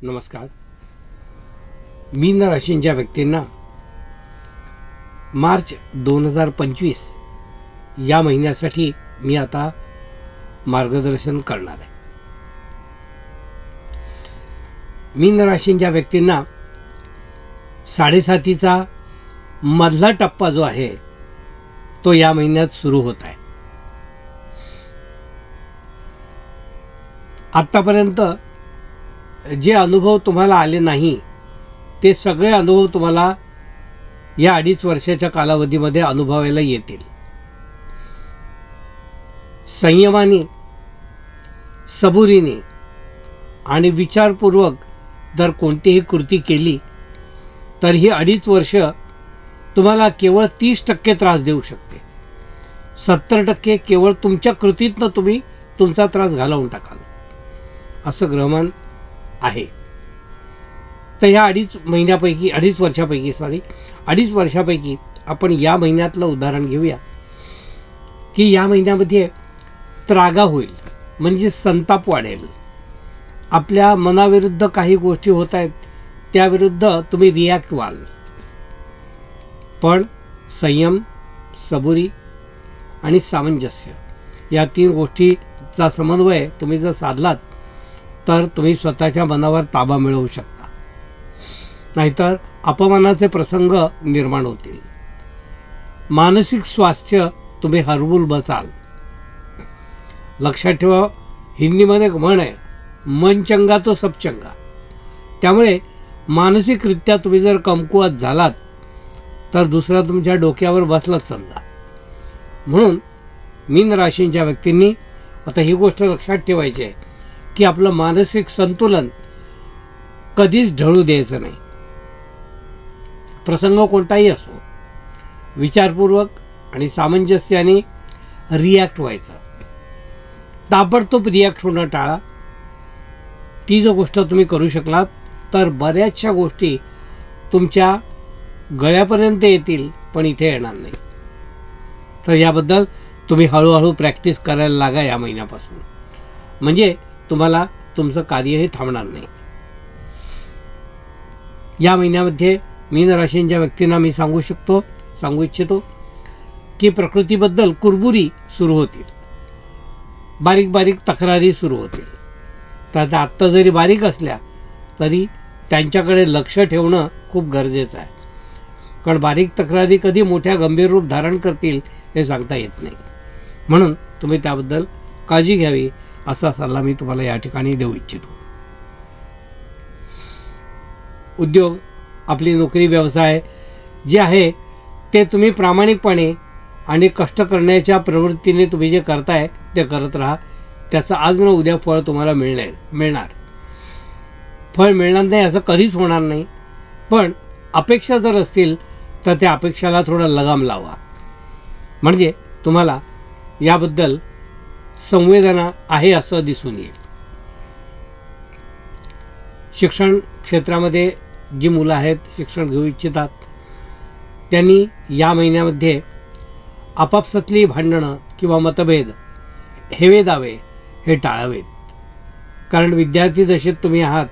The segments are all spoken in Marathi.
नमस्कार. मीन राशींच्या व्यक्तींना मार्च 2025 या महिन्यासाठी मी आता मार्गदर्शन करणार आहे. मीन राशींच्या व्यक्तींना 7.5चा मधला टप्पा जो आहे तो या महिन्यात सुरू होत आहे. आतापर्यंत जे अनुभव तुम्हाला आले नाही ते सगळे अनुभव तुम्हाला या 2.5 वर्षाच्या कालावधीमध्ये अनुभवायला येतील. संयमाने, सबुरीने आणि विचारपूर्वक जर कोणतीही कृती केली तर ही 2.5 वर्ष तुम्हाला केवळ 30% त्रास देऊ शकते. 70% केवळ तुमच्या कृतीतनं तुम्ही तुमचा त्रास घालवून टाकाल असं ग्रहमान आहे. तर ह्या 2.5 वर्षापैकी आपण या महिन्यातलं उदाहरण घेऊया की या महिन्यामध्ये त्रागा होईल, म्हणजे संताप वाढेल. आपल्या मनाविरुद्ध काही गोष्टी होत आहेत त्याविरुद्ध तुम्ही रिॲक्ट व्हाल. पण संयम, सबुरी आणि सामंजस्य या 3 गोष्टीचा समन्वय तुम्ही जर साधलात तर तुम्ही स्वतःच्या मनावर ताबा मिळवू शकता. नाहीतर अपमानाचे प्रसंग निर्माण होतील. मानसिक स्वास्थ्य तुम्ही हरवून बसाल. लक्षात ठेवा, हिंदीमध्ये एक म्हण आहे, मन चंगा तो सब चंगा. त्यामुळे मानसिकरित्या तुम्ही जर कमकुवत झालात तर दुसरा तुमच्या डोक्यावर बसलाच समजा. म्हणून मीन राशींच्या व्यक्तींनी आता ही गोष्ट लक्षात ठेवायची आहे की आपलं मानसिक संतुलन कधीच ढळू द्यायचं नाही. प्रसंग कोणताही असो, विचारपूर्वक आणि सामंजस्याने रिॲक्ट व्हायचं. ताबडतोब रिॲक्ट होणं टाळा. ती जर गोष्ट तुम्ही करू शकलात तर बऱ्याचशा गोष्टी तुमच्या गळ्यापर्यंत येतील पण इथे येणार नाही. तर याबद्दल तुम्ही हळूहळू प्रॅक्टिस करायला लागा या महिन्यापासून, म्हणजे तुम्हाला तुमचं कार्यही थांबणार नाही. या महिन्यामध्ये मीन राशींच्या व्यक्तींना मी सांगू इच्छितो की प्रकृतीबद्दल कुरबुरी सुरू होतील, बारीक बारीक तक्रारी सुरू होतील. तर आत्ता जरी बारीक असल्या तरी त्यांच्याकडे लक्ष ठेवणं खूप गरजेचं आहे. कारण बारीक तक्रारी कधी मोठ्या गंभीर रूप धारण करतील हे सांगता येत नाही. म्हणून तुम्ही त्याबद्दल काळजी घ्यावी असा सल्ला मी तुम्हाला या ठिकाणी देऊ इच्छितो. उद्योग, आपली नोकरी, व्यवसाय जे आहे ते तुम्ही प्रामाणिकपणे आणि कष्ट करण्याच्या प्रवृत्तीने तुम्ही जे करताय ते करत राहा. त्याचं आज न उद्या फळ तुम्हाला मिळणार. फळ मिळणार नाही असं कधीच होणार नाही. पण अपेक्षा जर असतील तर त्या अपेक्षाला थोडा लगाम लावा, म्हणजे तुम्हाला याबद्दल संवेदना आहे असं दिसून येईल. शिक्षण क्षेत्रामध्ये जी मुलं आहेत, शिक्षण घेऊ इच्छितात, त्यांनी या महिन्यामध्ये आपापसातली भांडणं किंवा मतभेद, हेवे दावे हे टाळावेत. कारण विद्यार्थी दशेत तुम्ही आहात.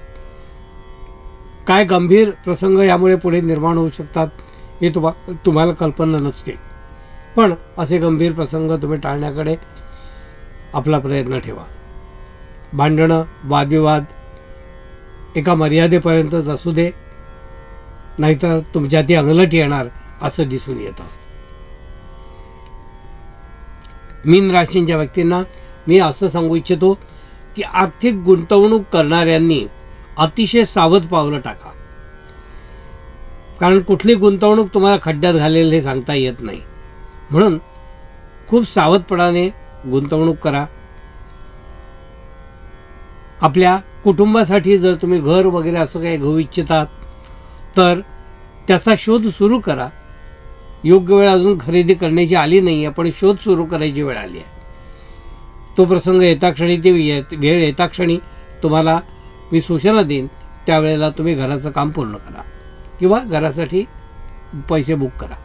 काय गंभीर प्रसंग यामुळे पुढे निर्माण होऊ शकतात हे तुम्हाला कल्पना नसते. पण असे गंभीर प्रसंग तुम्ही टाळण्याकडे आपला प्रयत्न ठेवा. भांडणं, वादविवाद एका मर्यादेपर्यंतच असू दे, नाहीतर तुमच्या ती अंगलट येणार असं दिसून येतं. मीन राशींच्या व्यक्तींना मी असं सांगू इच्छितो की आर्थिक गुंतवणूक करणाऱ्यांनी अतिशय सावध पावलं टाका. कारण कुठली गुंतवणूक तुम्हाला खड्ड्यात घालेल हे सांगता येत नाही. म्हणून खूप सावधपणाने गुंतवणूक करा. आपल्या कुटुंबासाठी जर तुम्ही घर वगैरे असं काही घेऊ इच्छितात तर त्याचा शोध सुरू करा. योग्य वेळ अजून खरेदी करण्याची आली नाही आहे, पण शोध सुरू करायची वेळ आली आहे. तो प्रसंग येताक्षणी, वेळ येताक्षणी तुम्हाला मी सूचना देईन. त्यावेळेला तुम्ही घराचं काम पूर्ण करा किंवा घरासाठी पैसे बुक करा.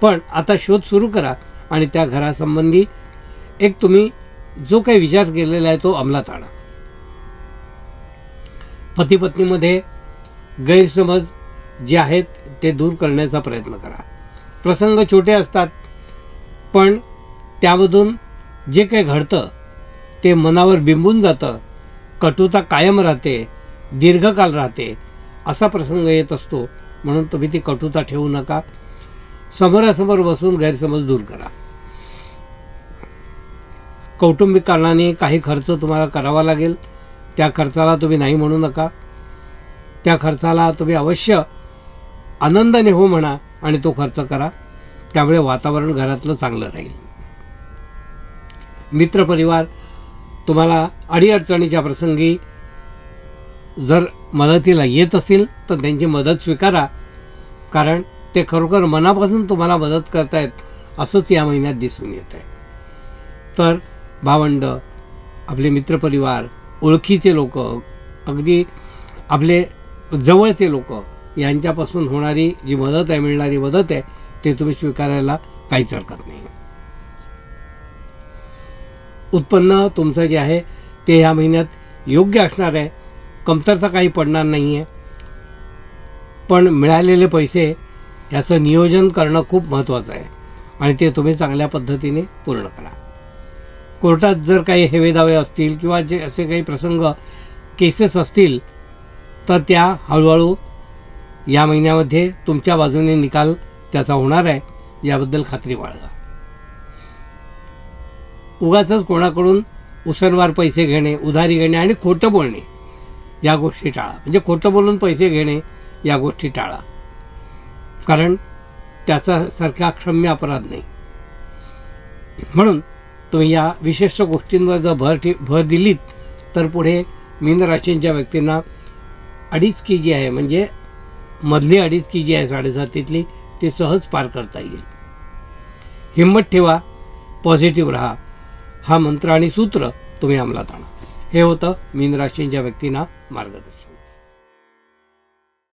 पण आता शोध सुरू करा आणि त्या घरासंबंधी एक तुम्ही जो काही विचार केलेला आहे तो अंमलात आणा. पती पत्नीमध्ये गैरसमज जे आहेत ते दूर करण्याचा प्रयत्न करा. प्रसंग छोटे असतात, पण त्यामधून जे काही घडतं ते मनावर बिंबून जातं, कटुता कायम राहते, दीर्घकाल राहते. असा प्रसंग येत असतो. म्हणून तुम्ही ती कटुता ठेवू नका. समोरासमोर बसून गैरसमज दूर करा. कौटुंबिक कारणाने काही खर्च तुम्हाला करावा लागेल, त्या खर्चाला तुम्ही नाही म्हणू नका. त्या खर्चाला तुम्ही अवश्य आनंदाने हो म्हणा आणि तो खर्च करा. त्यामुळे वातावरण घरातलं चांगलं राहील. मित्रपरिवार तुम्हाला अडीअडचणीच्या प्रसंगी जर मदतीला येत असतील तर त्यांची मदत स्वीकारा, कारण ते खरोखर मनापासून तुम्हाला मदत करतायत असंच या महिन्यात दिसून येत आहे. तर भावंड, आपले मित्रपरिवार, ओळखीचे लोक, अगदी आपले जवळचे लोक यांच्यापासून होणारी जी मदत आहे, मिळणारी मदत आहे, ते तुम्ही स्वीकारायला काहीच हरकत नाही. उत्पन्न तुमचं जे आहे ते ह्या महिन्यात योग्य असणार आहे. कमतरता काही पडणार नाही आहे. पण मिळालेले पैसे याचं नियोजन करणं खूप महत्त्वाचं आहे आणि ते तुम्ही चांगल्या पद्धतीने पूर्ण करा. कोर्टात जर काही हेवेदावे असतील किंवा जे असे काही प्रसंग, केसेस असतील तर त्या हळूहळू या महिन्यामध्ये तुमच्या बाजूने निकाल त्याचा होणार आहे, याबद्दल खात्री बाळगा. उगाचच कोणाकडून उसनवार पैसे घेणे, उधारी घेणे आणि खोटं बोलणे या गोष्टी टाळा. म्हणजे खोटं बोलून पैसे घेणे या गोष्टी टाळा, कारण त्याचा सारखा क्षम्य अपराध नाही. म्हणून तुम्ही या विशिष्ट गोष्टींवर जर भर दिलीत तर पुढे मीन राशींच्या व्यक्तींना अडीच की जी आहे, म्हणजे मधली अडीच की जी आहे 7.5 ती सहज पार करता येईल. हिंमत ठेवा, पॉझिटिव्ह राहा, हा मंत्र आणि सूत्र तुम्ही अंमलात आणा. हे होतं मीन राशींच्या व्यक्तींना मार्गदर्शन.